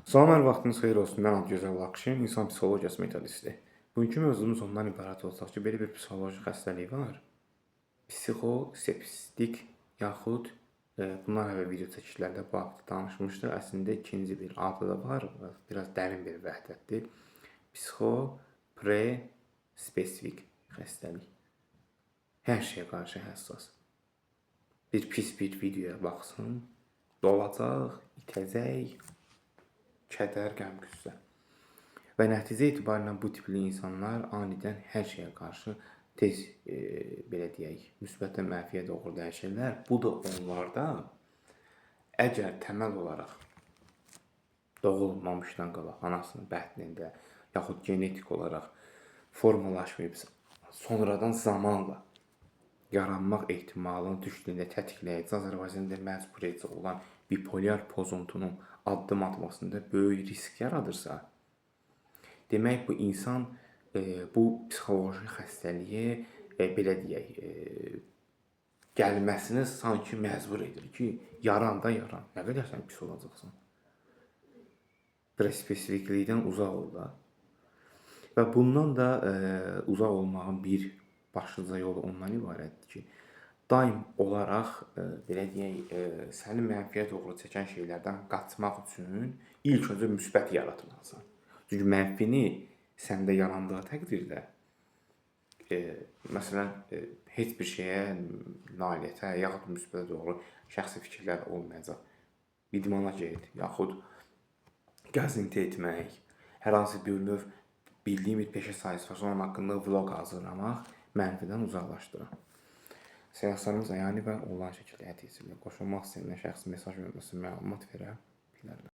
Salam, hər vaxtınız xeyir olsun. Mən Gözəl Lakşin, insan psixologiyası metodisti. Bugünkü mövzumuz ondan ibarət olacaq ki, belə bir psixoloji xəstəlik var. Psixoseptik yaxud bundan əvvəl video çəkişlərdə bu haqda danışmışdıq. Əslində ikinci bir adı da var, biraz dərin bir vəhdətdir. Psixospesifik xəstəlik. Hər şeyə qarşı həssas. Bir pis bir videoya baxsın, dolacaq, itəcək, kədər, qəm, qüssə. Və nəticə etibarilə bu tipli insanlar anidən hər şeyə qarşı tez, belə deyək, müsbətdən mənfiyə doğru dəyişirlər. Bu da onlarda əgər təməl olaraq doğulmamışdan qabaq anasının bətnində, yaxud genetik olaraq formalaşmayıbsa, sonradan zamanla yaranmaq ehtimalını düşdüyündə tətikləyici, Azərbaycanda məcbur edici olan bipolyar pozuntunun addım atmasında böyük risk yaradırsa, demək bu insan bu psixoloji xəstəliyə belə deyək, gəlməsini sanki məcbur edir ki, yaran da yaran. Nə qədər sən pis olacaqsan? Biraz spesifiklikdən uzaq ol da. Və bundan da uzaq olmağın bir başlıca yolu ondan ibarətdir ki, daim olaraq belə deyək, səni mənfiyə doğru çəkən şeylərdən qaçmaq üçün ilk öncə müsbət yaratmalısan. Çünki mənfini səndə yarandığı təqdirdə məsələn heç bir şeyə, nailiyyətə, yaxud müsbətə doğru şəxsi fikirlər olmayacaq. İdmana get, yaxud gəzinti etmək, hər hansı bir növ bildiyim bir peşə sahəsi varsa, onun haqqında vlog hazırlamaq mənfidən uzaqlaşdırır. Seanslarımız əyani və onlayn şəkildə həyata keçirilir. Qoşulmaq istəyənlər şəxsi mesaj yollasın, məlumat verə bilərlər.